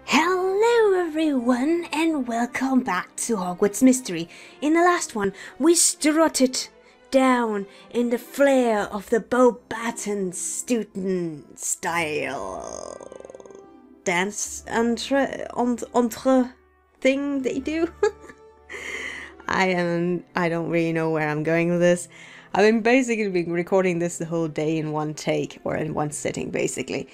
Hello everyone and welcome back to Hogwarts Mystery. In the last one, we strutted down in the flair of the Beauxbaton student style dance entre thing they do. I don't really know where I'm going with this. I've been basically recording this the whole day in one take, or in one sitting basically.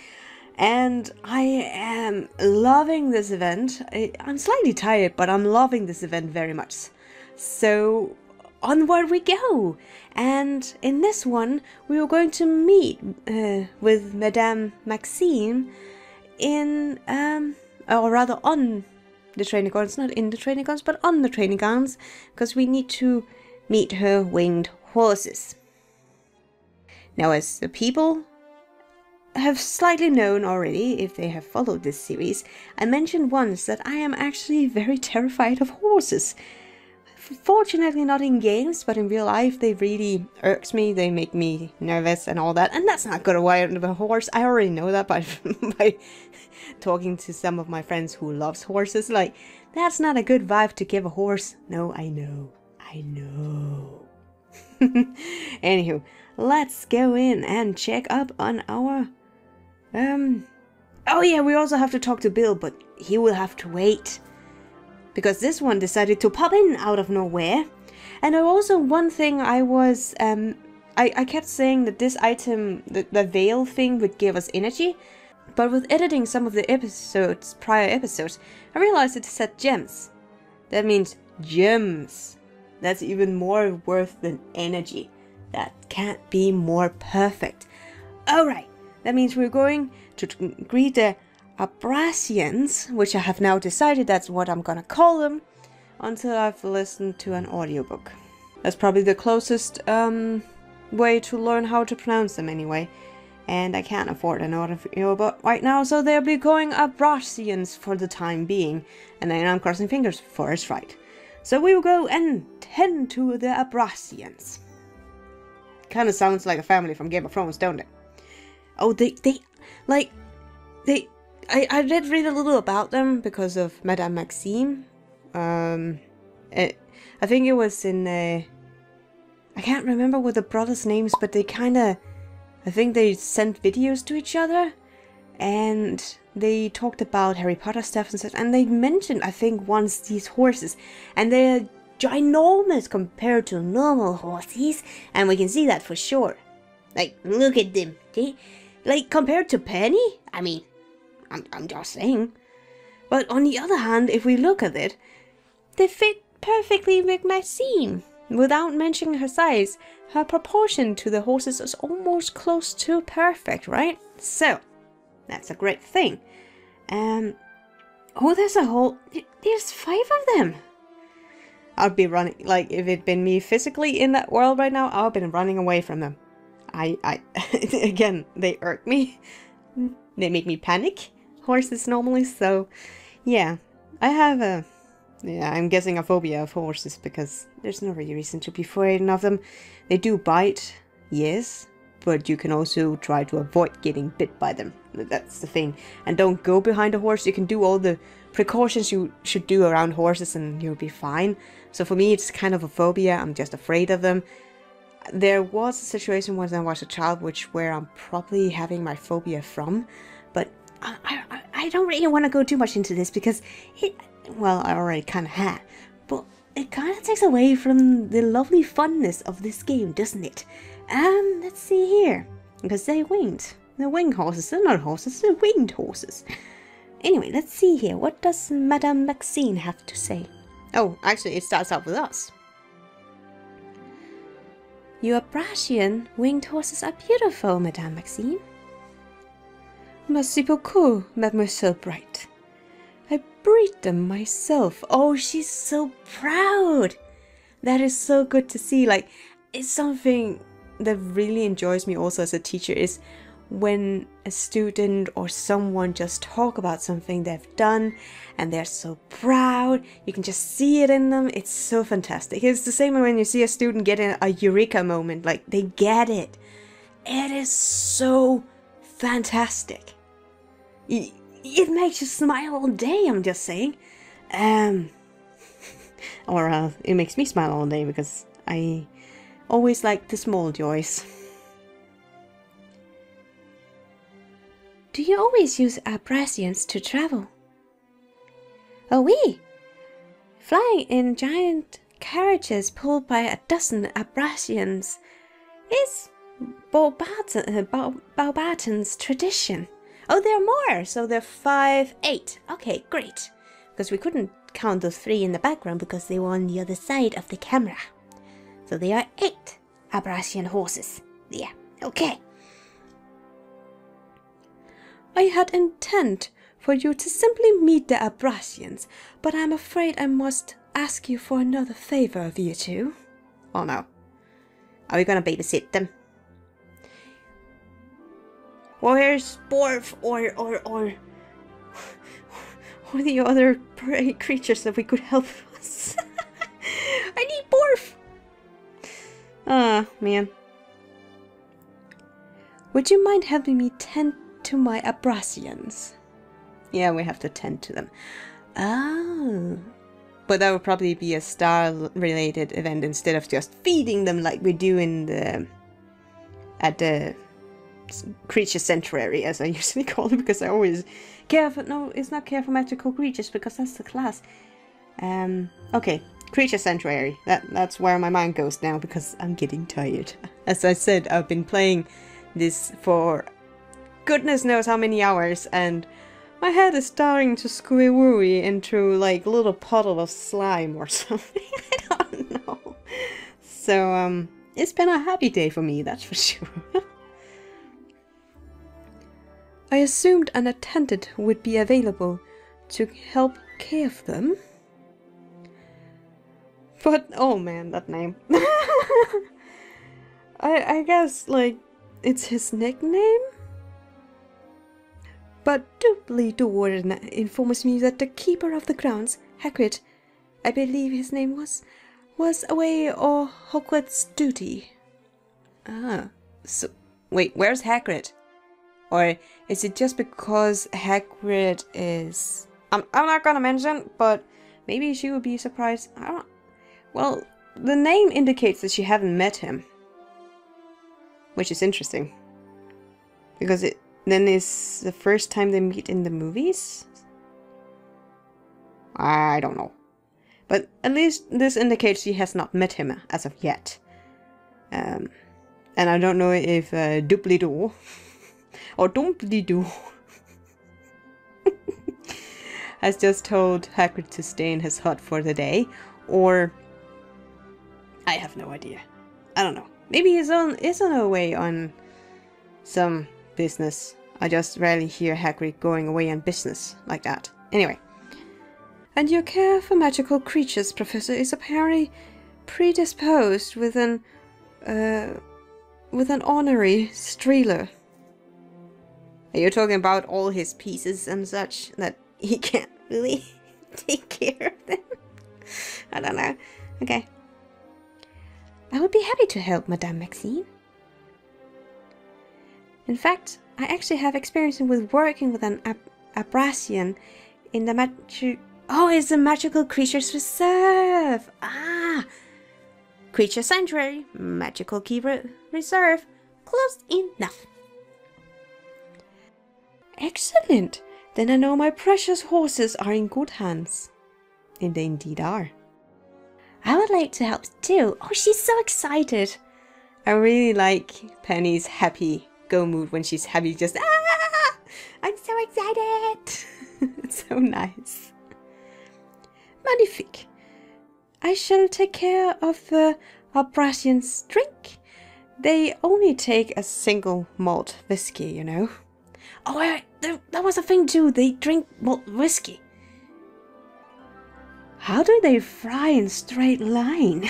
And I am loving this event. I'm slightly tired, but I'm loving this event very much. So onward we go. And in this one, we are going to meet with Madame Maxime in, or rather on the training grounds, not in the training grounds, but on the training grounds, because we need to meet her winged horses. Now, as the people have slightly known already, if they have followed this series, I mentioned once that I am actually very terrified of horses. Fortunately not in games, but in real life they really irks me, they make me nervous and all that, and that's not good away on a horse. I already know that by talking to some of my friends who loves horses. Like, that's not a good vibe to give a horse. No, I know. Anywho, let's go in and check up on our oh yeah, we also have to talk to Bill, but he will have to wait, because this one decided to pop in out of nowhere. And also one thing I was, I kept saying that this item, the veil thing, would give us energy, but with editing some of the episodes, prior episodes, I realized it said gems. That means gems. That's even more worth than energy. That can't be more perfect. Alright. That means we're going to greet the Abraxans, which I have now decided that's what I'm gonna call them, until I've listened to an audiobook. That's probably the closest way to learn how to pronounce them anyway. And I can't afford an audiobook right now, so they'll be going Abraxans for the time being. And then I'm crossing fingers for it's right. So we will go and tend to the Abraxans. Kind of sounds like a family from Game of Thrones, don't it? Oh, I did read a little about them because of Madame Maxime. I think it was in, I can't remember what the brothers' names, but they I think they sent videos to each other, and they talked about Harry Potter stuff and such, and they mentioned, I think, once these horses, and they're ginormous compared to normal horses, and we can see that for sure. Like, look at them, see? Like, compared to Penny? I mean, I'm just saying. But on the other hand, if we look at it, they fit perfectly with Maxine. Without mentioning her size, her proportion to the horses is almost close to perfect, right? So, that's a great thing. Oh, there's 5 of them. I'd be running, like, if it'd been me physically in that world right now, I've been running away from them. Again, they irk me. They make me panic, horses normally, so yeah. I have I'm guessing a phobia of horses, because there's no really reason to be afraid of them. They do bite, yes, but you can also try to avoid getting bit by them. That's the thing. And don't go behind a horse. You can do all the precautions you should do around horses and you'll be fine. So for me, it's kind of a phobia. I'm just afraid of them. There was a situation when I was a child where I'm probably having my phobia from, but I don't really want to go too much into this, because well, I already kind of had, but it kind of takes away from the lovely funness of this game, doesn't it? Let's see here, because they're winged. They're winged horses. They're not horses, they're winged horses. Anyway, let's see here. What does Madame Maxine have to say? Oh, actually, it starts out with us. Your Abraxan winged horses are beautiful, Madame Maxime. Merci beaucoup, Mademoiselle Bright. I breed them myself. Oh, she's so proud. That is so good to see. Like, it's something that really enjoys me also as a teacher, is when a student or someone just talk about something they've done and they're so proud. You can just see it in them. It's so fantastic. It's the same when you see a student get a eureka moment, like they get it. It is so fantastic. it makes you smile all day, I'm just saying. Or it makes me smile all day because I always like the small joys. Do you always use Abraxans to travel? Oh, we! Flying in giant carriages pulled by a dozen Abraxans is Beauxbaton's tradition. Oh, there are more! So there are 5, 8. Okay, great. Because we couldn't count those 3 in the background because they were on the other side of the camera. So there are 8 Abraxan horses. Yeah, okay. I had intent for you to simply meet the Abraxans, but I'm afraid I must ask you for another favor of you two. Oh no. Are we gonna babysit them? Where's Borf or the other prey creatures that we could help us? I need Borf! Ah, man. Would you mind helping me tend to my Abraxans? Yeah, we have to tend to them. Oh. But that would probably be a star-related event instead of just feeding them like we do in the... at the creature sanctuary, as I usually call it, because I always care for... No, it's not care for magical creatures, because that's the class. Okay, creature sanctuary. That's where my mind goes now, because I'm getting tired. As I said, I've been playing this for goodness knows how many hours, and my head is starting to squirrely into like a little puddle of slime or something. I don't know. So, it's been a happy day for me, that's for sure. I assumed an attendant would be available to help care for them. But, oh man, that name. I guess, like, it's his nickname? But Dumbledore informs me that the keeper of the grounds, Hagrid, I believe his name was away on Hogwarts duty. Ah, so, wait, where's Hagrid? Or is it just because Hagrid is... I'm not gonna mention, but maybe she would be surprised. I don't... Well, the name indicates that she haven't met him. Which is interesting. Because it then is the first time they meet in the movies? I don't know. But at least this indicates she has not met him as of yet. And I don't know if Dumbledore or Dumbledore has just told Hagrid to stay in his hut for the day, or I have no idea. I don't know. Maybe he's on away on some business. I just rarely hear Hagrid going away on business like that. Anyway. And your care for magical creatures, Professor, is apparently predisposed with an honorary streeler. Are you talking about all his pieces and such that he can't really take care of them? I don't know. Okay. I would be happy to help, Madame Maxine. In fact, I actually have experience with working with an Abraxan in the it's a Magical Creatures Reserve! Ah! Creature Sanctuary, Magical Key Reserve. Close enough. Excellent! Then I know my precious horses are in good hands. And they indeed are. I would like to help too. Oh, she's so excited. I really like Penny's happy go mood when she's happy. Just, ah! I'm so excited! It's so nice. Magnifique. I shall take care of the Abraxans' drink. They only take a single malt whiskey, you know. Oh, wait, that was a thing too. They drink malt whiskey. How do they fry in straight line?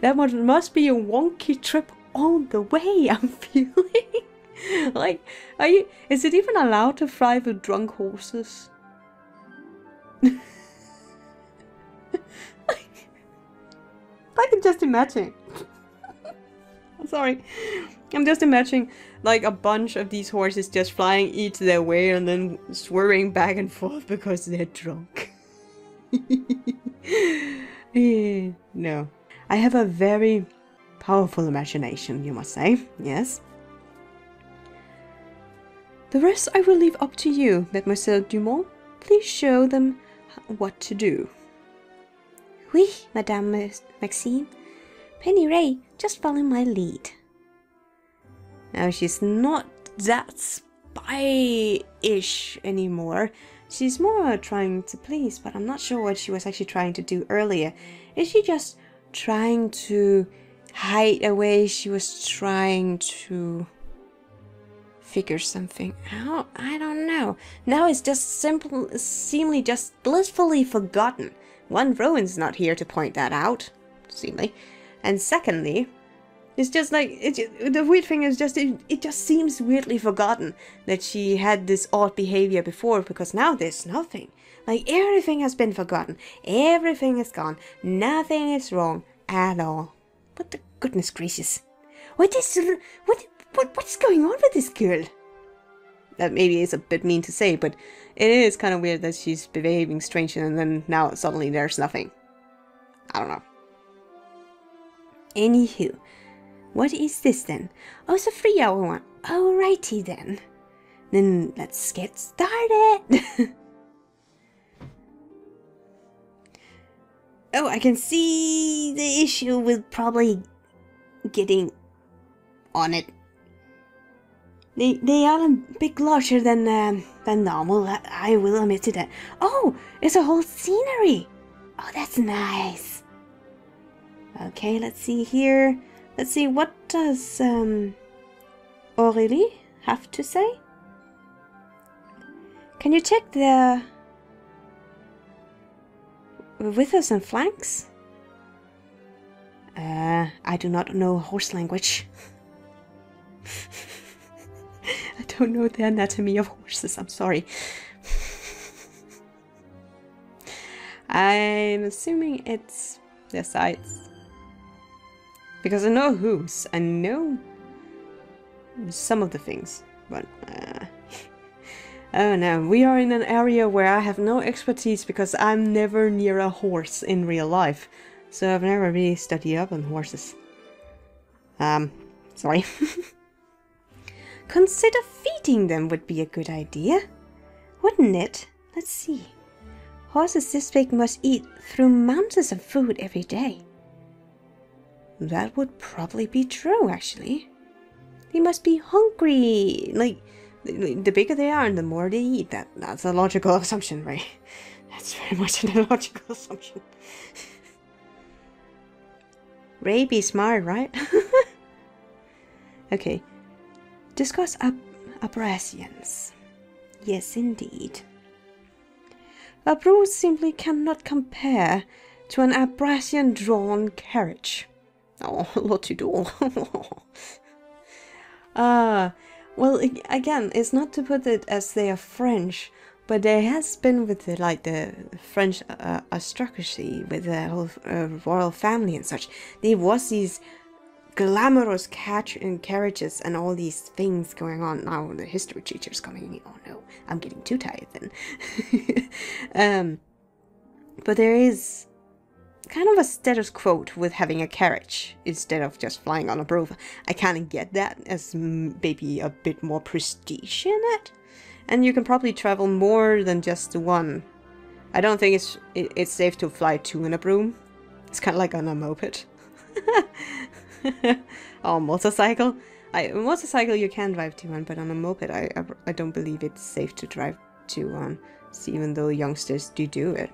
That must be a wonky trip all the way, I'm feeling. Like, is it even allowed to fry with drunk horses? I can just imagine. Sorry. I'm just imagining like a bunch of these horses just flying each their way and then swerving back and forth because they're drunk. No. I have a very powerful imagination, you must say. Yes. The rest I will leave up to you, Mademoiselle Dumont. Please show them what to do. Oui, Madame Maxime. Penny Ray, just follow my lead. Now, she's not that spy-ish anymore. She's more trying to please, but I'm not sure what she was actually trying to do earlier. Is she just trying to hide away? She was trying to figure something out? I don't know. Now it's just seemingly just blissfully forgotten. One, Rowan's not here to point that out, seemingly. And secondly, it's just like, the weird thing is just, it just seems weirdly forgotten that she had this odd behavior before, because now there's nothing. Like, everything has been forgotten. Everything is gone. Nothing is wrong at all. What the goodness gracious. What's going on with this girl? That maybe is a bit mean to say, but it is kind of weird that she's behaving strange and then now suddenly there's nothing. I don't know. Anywho, what is this then? Oh, it's a 3-hour one. Alrighty then. Then let's get started. Oh, I can see the issue with probably getting on it. They are a bit larger than normal, I will admit to that. Oh, it's a whole scenery. Oh, that's nice. Okay, let's see here. Let's see, what does Aurélie have to say? Can you check the withers and flanks? I do not know horse language. I don't know the anatomy of horses, I'm sorry. I'm assuming it's their sides. Because I know hooves, I know some of the things, but oh no, we are in an area where I have no expertise because I'm never near a horse in real life. So I've never really studied up on horses. Sorry. Consider feeding them would be a good idea, wouldn't it? Let's see. Horses this big must eat through mountains of food every day. That would probably be true, actually. They must be hungry. Like, the bigger they are and the more they eat. That's a logical assumption, right? That's very much a logical assumption. Ray, be smart, right? Okay. Discuss Abraxans. Yes, indeed. A bruise simply cannot compare to an Abraxan-drawn carriage. Oh, lot to do. Well, again, it's not to put it as they are French, but there has been with the French aristocracy, with the whole royal family and such, there was these glamorous carriages and all these things going on. Now the history teacher's coming in. Oh no, I'm getting too tired then. But there is kind of a status quo with having a carriage instead of just flying on a broom. I kind of get that as maybe a bit more prestige in it. And you can probably travel more than just the one. I don't think it's safe to fly two in a broom. It's kind of like on a moped. Oh, motorcycle. Motorcycle you can drive two on, but on a moped I don't believe it's safe to drive two on, even though youngsters do it.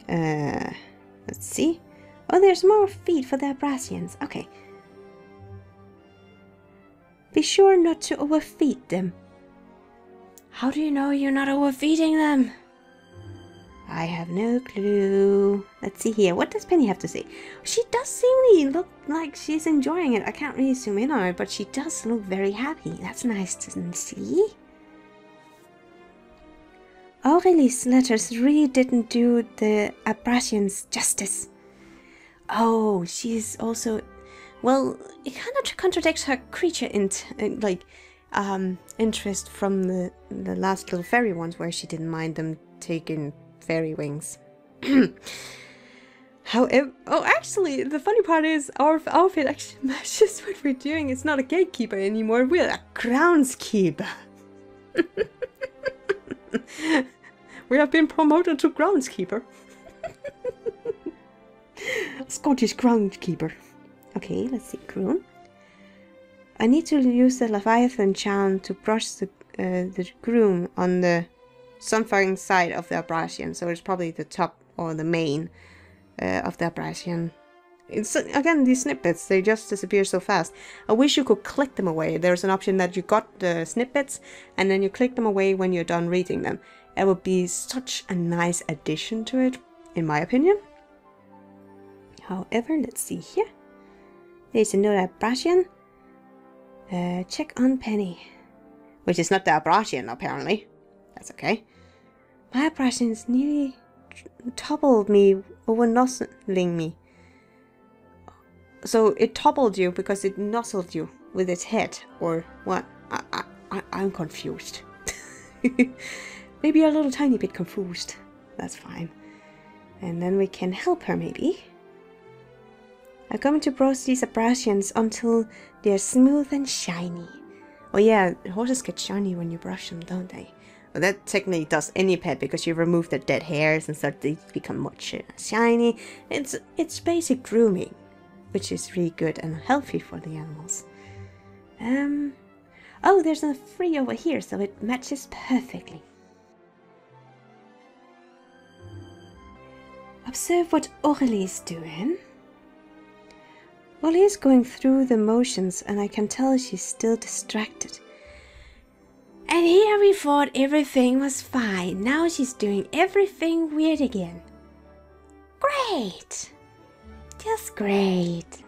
Let's see. Oh, there's more feed for the Abraxans. Okay. Be sure not to overfeed them. How do you know you're not overfeeding them? I have no clue. Let's see here. What does Penny have to say? She does seem to look like she's enjoying it. I can't really zoom in on it, but she does look very happy. That's nice to see. Aurélie's letters really didn't do the Abraxans justice. Oh, she's also Well, it kind of contradicts her creature interest from the last little fairy ones, where she didn't mind them taking fairy wings. However, oh, actually, the funny part is our outfit actually matches what we're doing. It's not a gatekeeper anymore. We're a groundskeeper. We have been promoted to groundskeeper. Scottish groundskeeper. Okay, let's see. Croon. I need to use the Leviathan charm to brush the groom on the sunfiring side of the Abraxan. So it's probably the top or the main of the Abraxan. It's, again, these snippets, they just disappear so fast. I wish you could click them away. There's an option that you got the snippets and then you click them away when you're done reading them. It would be such a nice addition to it, in my opinion. However, let's see here. There's another Abraxan. Check on Penny. Which is not the Abraxan, apparently. That's okay. My Abraxans nearly toppled me over nuzzling me. So it toppled you because it nuzzled you with its head, or what? I'm confused. Maybe a little tiny bit confused. That's fine. And then we can help her, maybe. I'm going to brush these Abraxans until they're smooth and shiny. Oh yeah, horses get shiny when you brush them, don't they? Well, that technically does any pet, because you remove the dead hairs and so they become much shiny. It's basic grooming, which is really good and healthy for the animals. Oh, there's a free over here, so it matches perfectly. Observe what Aurélie is doing. Aurélie is going through the motions, and I can tell she's still distracted. And here we thought everything was fine. Now she's doing everything weird again. Great! Just great.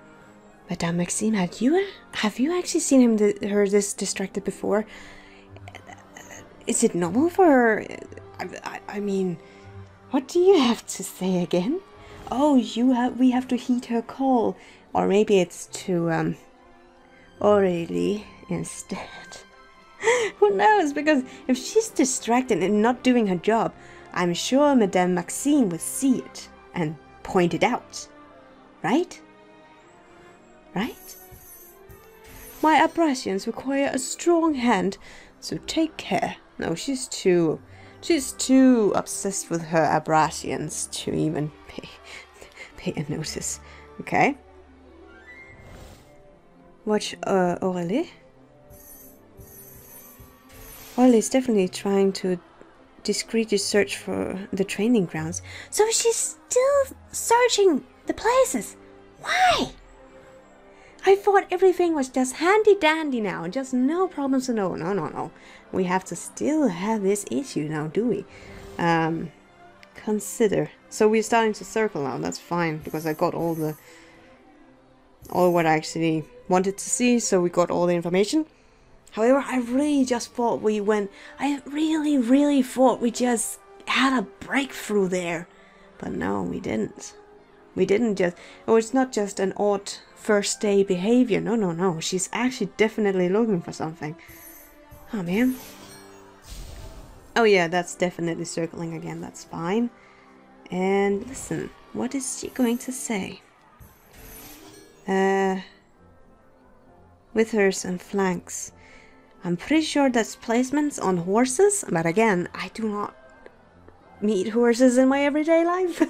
Madame Maxime, have you actually seen her this distracted before? Is it normal for her? I mean, what do you have to say again? Oh, we have to heed her call. Or maybe it's to Aurélie instead. Who knows? Because if she's distracted and not doing her job, I'm sure Madame Maxime would see it and point it out. Right? Right? My Abraxans require a strong hand, so take care. No, she's too obsessed with her Abraxans to even pay a notice. Okay. Watch Aurélie. Aurélie is definitely trying to discreetly search for the training grounds. So she's still searching the places. Why? I thought everything was just handy dandy now, just no problems. No. We have to still have this issue now, do we? Consider. So we're starting to circle now. That's fine, because I got all what I actually wanted to see. So we got all the information. However, I really just thought I really thought we just had a breakthrough there. But no, we didn't. We didn't just... Oh, it's not just an odd first day behavior. No. She's actually definitely looking for something. Oh, man. Oh, yeah, that's definitely circling again. That's fine. And listen, what is she going to say? Withers and flanks. I'm pretty sure that's placements on horses, but again, I do not meet horses in my everyday life.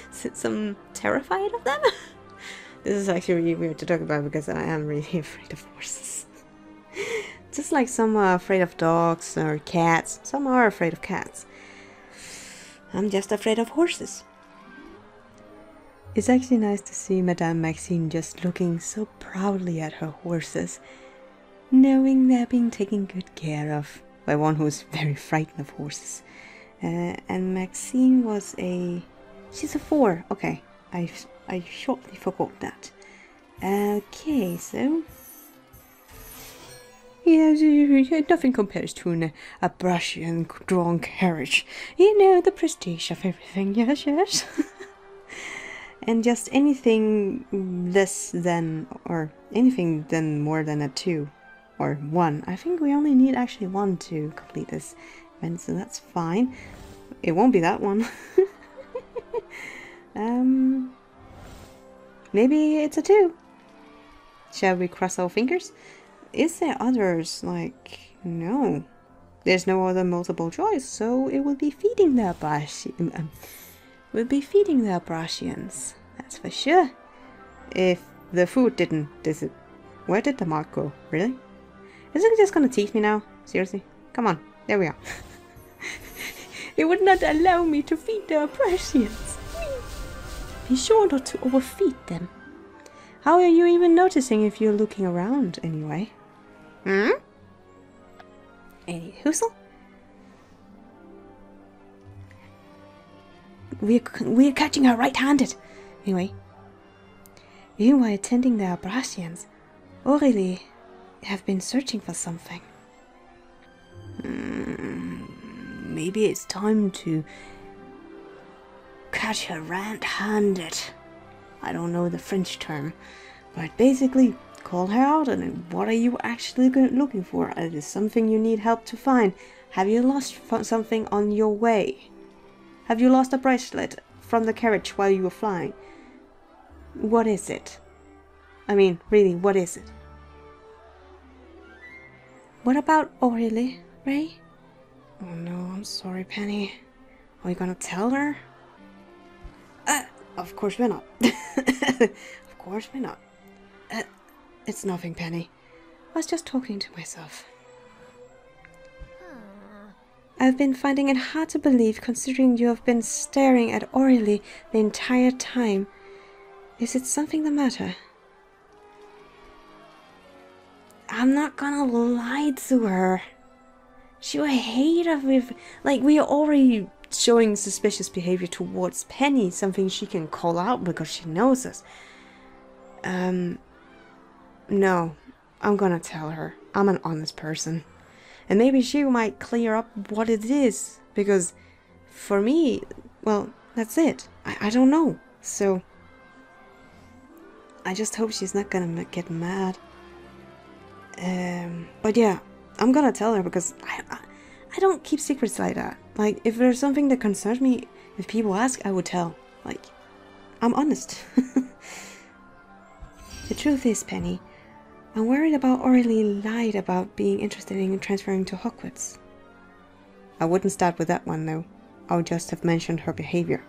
Since I'm terrified of them. This is actually really weird to talk about, because I am really afraid of horses. Just like some are afraid of dogs or cats. Some are afraid of cats. I'm just afraid of horses. It's actually nice to see Madame Maxime just looking so proudly at her horses, knowing they're being taken good care of by one who's very frightened of horses. And Maxime was she's a 4. Okay, I shortly forgot that. Okay, so... Yeah, nothing compares to an Abraxan drawn carriage. You know, the prestige of everything, yes. And just anything less than, or anything then more than a 2 or 1. I think we only need actually 1 to complete this event, so that's fine. It won't be that one. Maybe it's a 2. Shall we cross our fingers? Is there others? Like, no. There's no other multiple choice, so it will be feeding the Abraxans. That's for sure. If the food didn't, where did the mark go? Really? Is it just gonna teach me now? Seriously? Come on, there we are. It would not allow me to feed the Abraxans. Be sure not to overfeed them. How are you even noticing if you're looking around anyway? Hmm? Any hoosel? We're catching her right-handed. Anyway, you were attending the Abraxans. Aurélie have been searching for something. Maybe it's time to catch her red-handed. I don't know the French term, but basically call her out and what are you actually looking for? Is it something you need help to find? Have you lost something on your way? Have you lost a bracelet from the carriage while you were flying? What is it? I mean, really, what is it? What about Aurélie, Ray? Oh no, I'm sorry, Penny. Are we gonna tell her? Of course we're not. Of course we're not. It's nothing, Penny. I was just talking to myself. I've been finding it hard to believe, considering you have been staring at Aurélie the entire time. Is it something the matter? I'm not gonna lie to her. She will hate us with... Like, we are already showing suspicious behavior towards Penny, something she can call out because she knows us. No, I'm gonna tell her. I'm an honest person. And maybe she might clear up what it is, because for me, well, that's it. I don't know. So, I just hope she's not gonna get mad. But yeah, I'm gonna tell her because I don't keep secrets like that. Like, if there's something that concerns me, if people ask, I would tell. Like, I'm honest. The truth is, Penny, I'm worried about Aurélie lied about being interested in transferring to Hogwarts. I wouldn't start with that one, though. I would just have mentioned her behavior.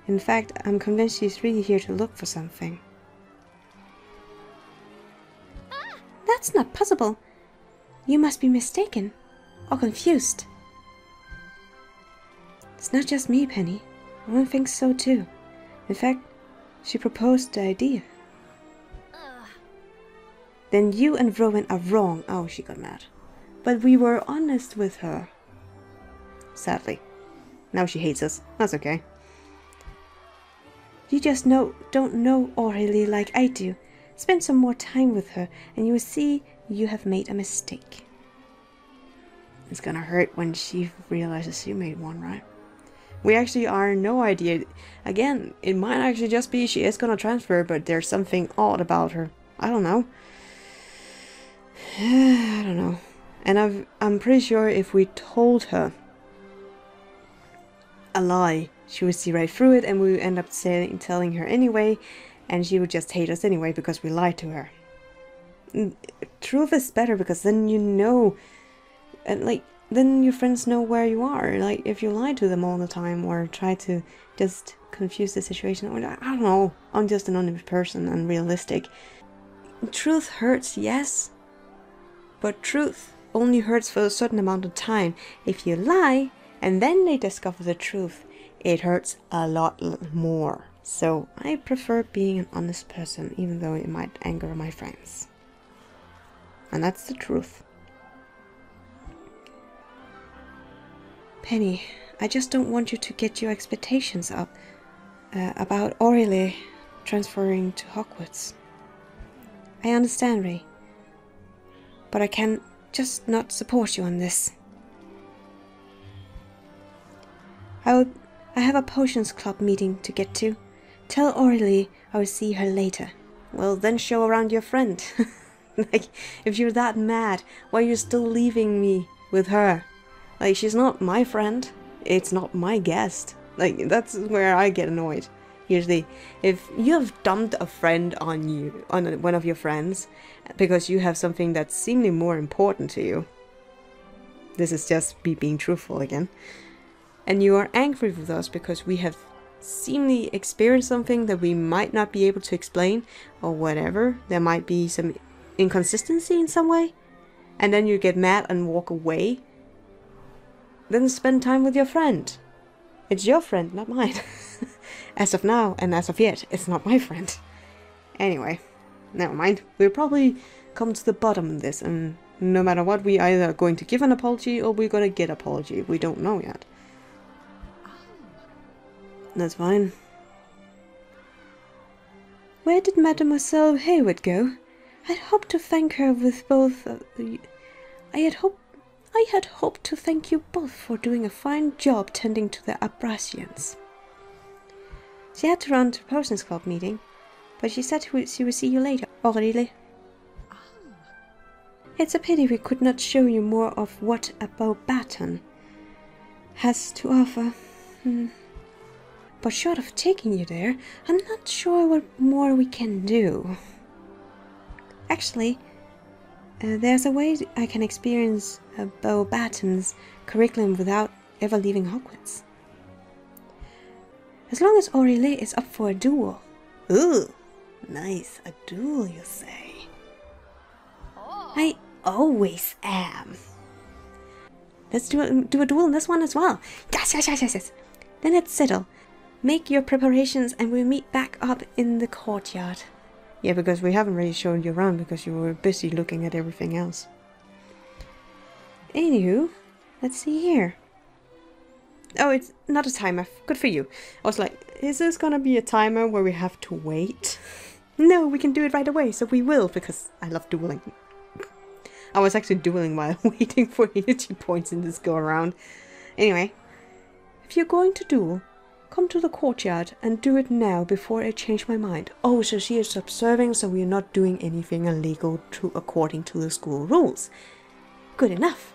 In fact, I'm convinced she's really here to look for something. That's not possible. You must be mistaken. Or confused. It's not just me, Penny. Rowan thinks so too. In fact, she proposed the idea. Then you and Rowan are wrong. Oh, she got mad. But we were honest with her. Sadly. Now she hates us. That's okay. You just don't know Aurélie like I do. Spend some more time with her and you will see you have made a mistake. It's gonna hurt when she realizes you made one, right? We actually are no idea. Again, it might actually just be she is gonna transfer, but there's something odd about her. I don't know. I don't know. And I'm pretty sure if we told her a lie, she would see right through it and we would end up telling her anyway, and she would just hate us anyway because we lied to her. Truth is better because then you know, and like, then your friends know where you are. Like, if you lie to them all the time or try to just confuse the situation, or I don't know, I'm just an honest person and realistic. Truth hurts, yes, but truth only hurts for a certain amount of time. If you lie and then they discover the truth, it hurts a lot more. So I prefer being an honest person, even though it might anger my friends. And that's the truth. Penny, I just don't want you to get your expectations up about Aurélie transferring to Hogwarts. I understand, Ray, but I can just not support you on this. I have a potions club meeting to get to. Tell Aurélie I will see her later. Well, then show around your friend. Like, if you're that mad, why are you still leaving me with her? Like, she's not my friend. It's not my guest. Like, that's where I get annoyed. Usually, if you have dumped a friend on you, on one of your friends, because you have something that's seemingly more important to you. This is just me being truthful again. And you are angry with us because we have seemingly experienced something that we might not be able to explain, or whatever. There might be some inconsistency in some way. And then you get mad and walk away. Then spend time with your friend. It's your friend, not mine. As of now, and as of yet, it's not my friend. Anyway, never mind. We'll probably come to the bottom of this, and no matter what, we either are going to give an apology or we're going to get an apology. We don't know yet. That's fine. Where did Mademoiselle Hayward go? I'd hoped to thank her with both... I had hoped to thank you both for doing a fine job tending to the Abraxans. She had to run to Potions Club meeting, but she said she would see you later, Aurélie. It's a pity we could not show you more of what a Beauxbaton has to offer. But short of taking you there, I'm not sure what more we can do. Actually, there's a way I can experience a Beauxbaton's curriculum without ever leaving Hogwarts. As long as Aurélie is up for a duel. Ooh, nice, a duel you say. I always am. Let's do a duel in this one as well. Yes. Then it's settled. Make your preparations and we'll meet back up in the courtyard. Yeah, because we haven't really shown you around because you were busy looking at everything else. Anywho, let's see here. Oh, it's not a timer. Good for you. I was like, is this gonna be a timer where we have to wait? No, we can do it right away, so we will, because I love dueling. I was actually dueling while waiting for energy points in this go around. Anyway, if you're going to duel, come to the courtyard and do it now before I change my mind. Oh, so she is observing, so we're not doing anything illegal according to the school rules. Good enough.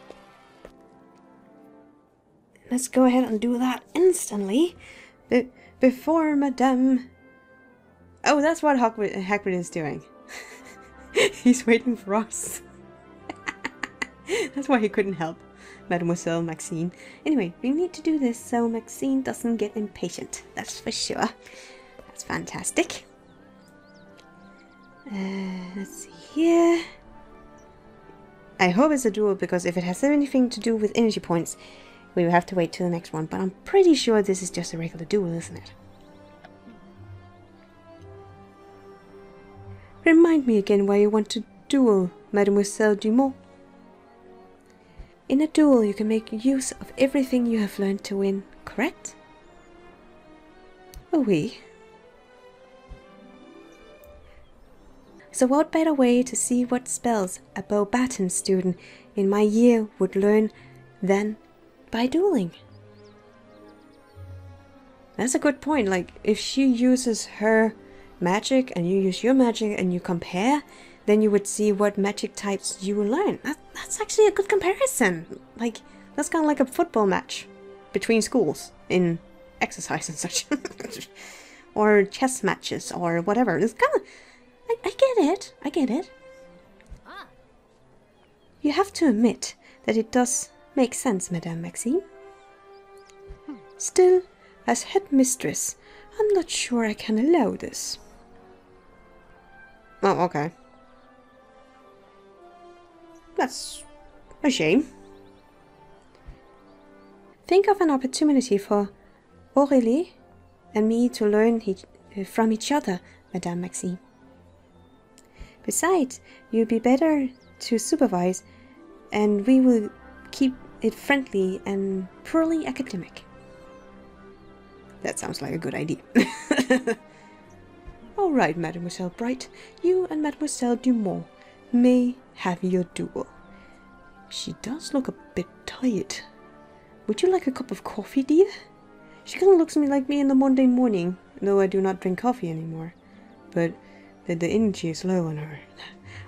Let's go ahead and do that instantly. Before Madame... Oh, that's what Hagrid is doing. He's waiting for us. That's why he couldn't help Mademoiselle Maxine. Anyway, we need to do this so Maxine doesn't get impatient. That's for sure. That's fantastic. Let's see here. I hope it's a duel, because if it has anything to do with energy points, we will have to wait till the next one. But I'm pretty sure this is just a regular duel, isn't it? Remind me again why you want to duel Mademoiselle Dumont. In a duel, you can make use of everything you have learned to win, correct? Oh, oui. So what better way to see what spells a Beauxbaton student in my year would learn than by dueling? That's a good point. Like, if she uses her magic and you use your magic and you compare, then you would see what magic types you will learn. That's actually a good comparison. Like, that's kind of like a football match between schools in exercise and such. Or chess matches or whatever. It's kind of... I get it. You have to admit that it does make sense, Madame Maxime. Still, as headmistress, I'm not sure I can allow this. Oh, okay. That's a shame. Think of an opportunity for Aurélie and me to learn from each other, Madame Maxime. Besides, you'll be better to supervise, and we will keep it friendly and purely academic. That sounds like a good idea. All right, Mademoiselle Bright, you and Mademoiselle Dumont may have your duel. She does look a bit tired. Would you like a cup of coffee, dear? She kind of looks like me in the Monday morning, though I do not drink coffee anymore. But the energy is low on her.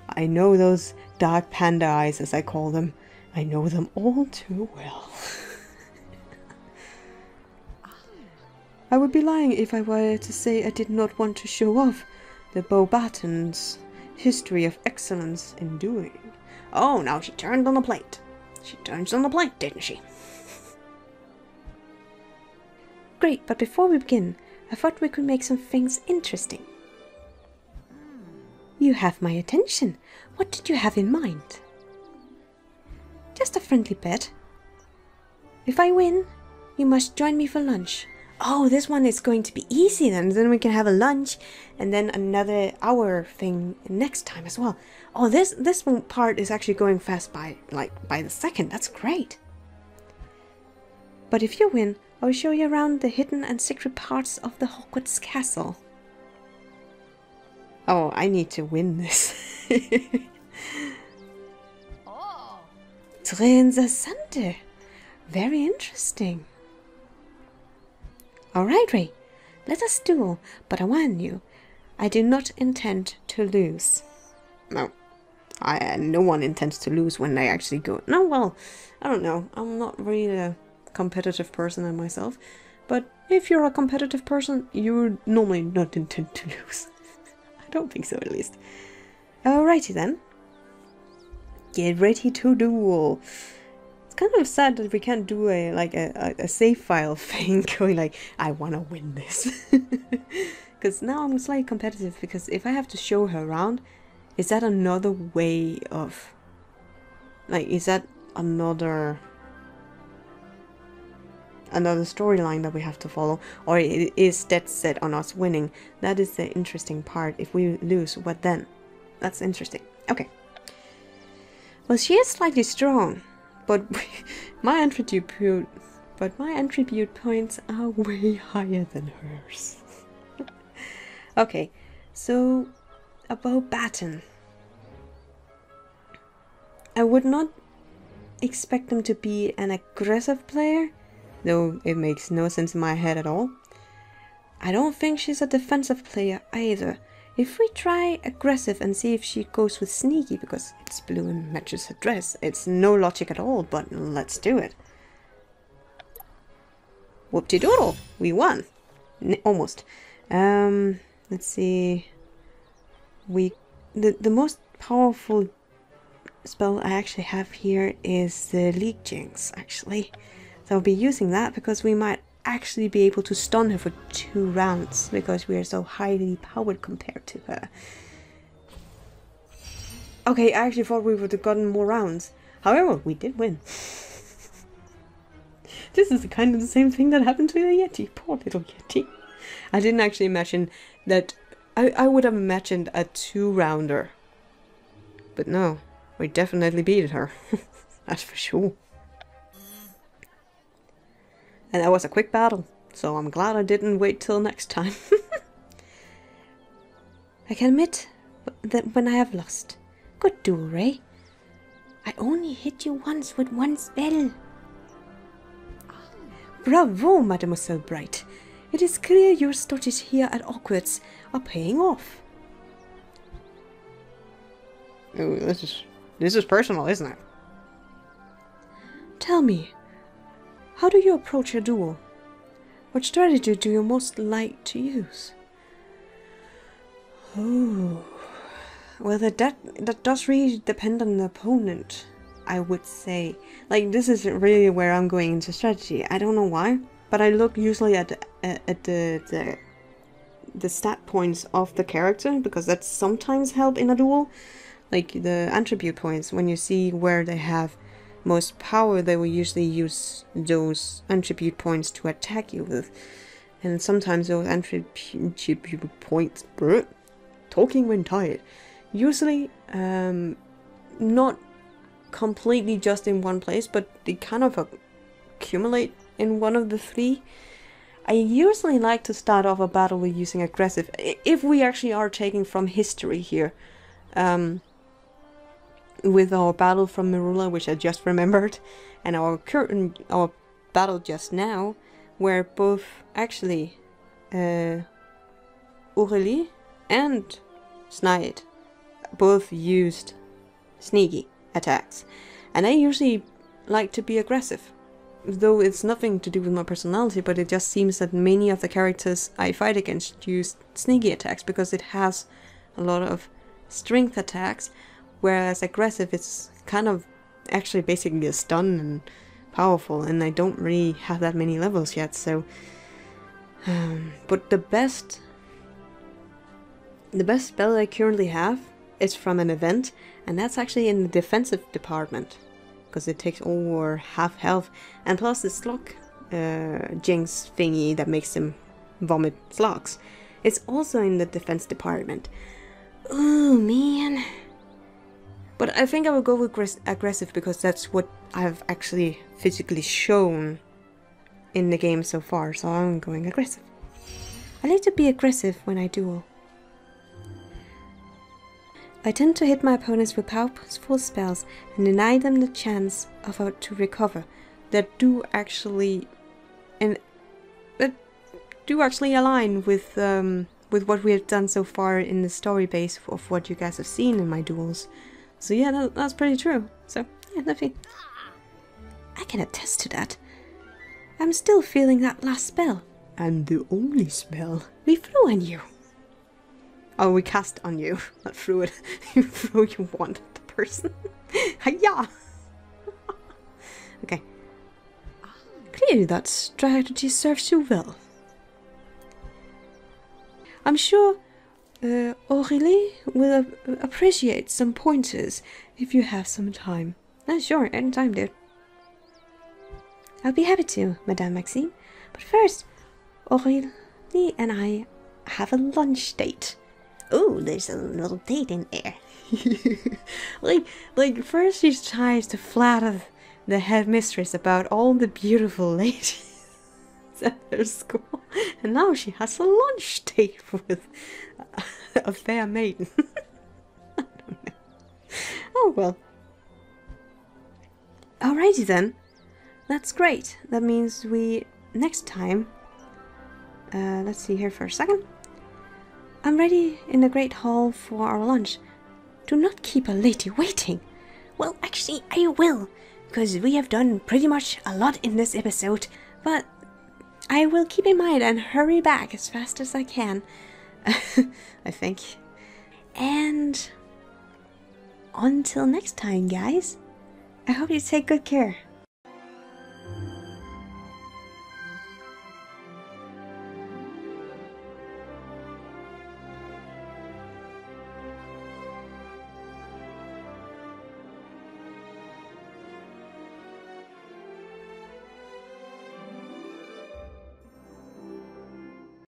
I know those dark panda eyes, as I call them. I know them all too well. I would be lying if I were to say I did not want to show off the Beauxbaton's history of excellence in doing. Oh, now she turned on the plate. She turned on the plate, didn't she? Great, but before we begin, I thought we could make some things interesting. You have my attention. What did you have in mind? Just a friendly bet. If I win, you must join me for lunch. Oh, this one is going to be easy then. Then we can have a lunch and then another hour thing next time as well. Oh, this one part is actually going fast by the second. That's great. But if you win, I will show you around the hidden and secret parts of the Hogwarts castle. Oh, I need to win this. Oh. Très interessante. Very interesting. Alright, Ray. Let us duel, but I warn you, I do not intend to lose. No. No one intends to lose when they actually go. No, well, I don't know. I'm not really a competitive person in myself. But if you're a competitive person, you normally not intend to lose. I don't think so, at least. Alrighty then. Get ready to duel. It's kind of sad that we can't do a save file thing going like, I want to win this. Because now I'm slightly competitive, because if I have to show her around, is that another way of... is that another storyline that we have to follow? Or is that set on us winning? That is the interesting part. If we lose, what then? That's interesting. Okay. Well, she is slightly strong. But my attribute points are way higher than hers. Okay, so about Beauxbaton. I would not expect them to be an aggressive player, though it makes no sense in my head at all. I don't think she's a defensive player either. If we try aggressive and see if she goes with sneaky, because it's blue and matches her dress, it's no logic at all, but let's do it. Whoop-de-doodle! We won! Almost. Let's see... The most powerful spell I actually have here is the League Jinx, actually. So I'll be using that because we might actually be able to stun her for 2 rounds because we are so highly powered compared to her. Okay, I actually thought we would have gotten more rounds. However, we did win. This is kind of the same thing that happened to the Yeti. Poor little Yeti. I didn't actually imagine that. I would have imagined a 2-rounder. But no, we definitely beat her. That's for sure. And that was a quick battle, so I'm glad I didn't wait till next time. I can admit that when I have lost. Good duel, Ray. I only hit you once with 1 spell. Bravo, Mademoiselle Bright. It is clear your studies here at Hogwarts are paying off. Ooh, this is personal, isn't it? Tell me, how do you approach a duel? What strategy do you most like to use? Oh, well, that does really depend on the opponent, I would say. Like, this is really where I'm going into strategy. I don't know why, but I look usually at the stat points of the character, because that sometimes help in a duel. Like the attribute points, when you see where they have most power, they will usually use those attribute points to attack you with. And sometimes those attribute points, talking when tired, usually not completely just in one place, but they kind of accumulate in one of the 3. I usually like to start off a battle with using aggressive, if we actually are taking from history here. With our battle from Merula, which I just remembered, and our battle just now, where both actually Aurélie and Snide both used sneaky attacks, and I usually like to be aggressive. Though it's nothing to do with my personality, but it just seems that many of the characters I fight against use sneaky attacks because it has a lot of strength attacks, whereas aggressive it's kind of actually basically a stun and powerful, and I don't really have that many levels yet, so but the best spell I currently have is from an event, and that's actually in the defensive department, because it takes over half health, and plus the slug jinx thingy that makes him vomit slugs. It's also in the defense department. Oh man. But I think I will go with aggressive because that's what I've actually physically shown in the game so far, so I'm going aggressive. I like to be aggressive when I duel. I tend to hit my opponents with powerful spells and deny them the chance to recover that do actually align with what we have done so far in the story base of what you guys have seen in my duels. So yeah, that's pretty true. So yeah, nothing. I can attest to that. I'm still feeling that last spell. And the only spell we threw on you. Oh, we cast on you, not threw it. You throw you want the person. Hiya! Okay. Clearly that strategy serves you well. I'm sure Aurélie will appreciate some pointers if you have some time. Sure, anytime, dude. I'll be happy to, Madame Maxime. But first, Aurélie and I have a lunch date. Oh, there's a little date in there. like first she tries to flatter the headmistress about all the beautiful ladies at her school, and now she has a lunch date with a fair maiden. I don't know. Oh well. Alrighty then. That's great. That means we next time. Let's see here for a second. I'm ready in the great hall for our lunch. Do not keep a lady waiting. Well, actually, I will, because we have done pretty much a lot in this episode, but I will keep in mind and hurry back as fast as I can. I think. And until next time, guys, I hope you take good care.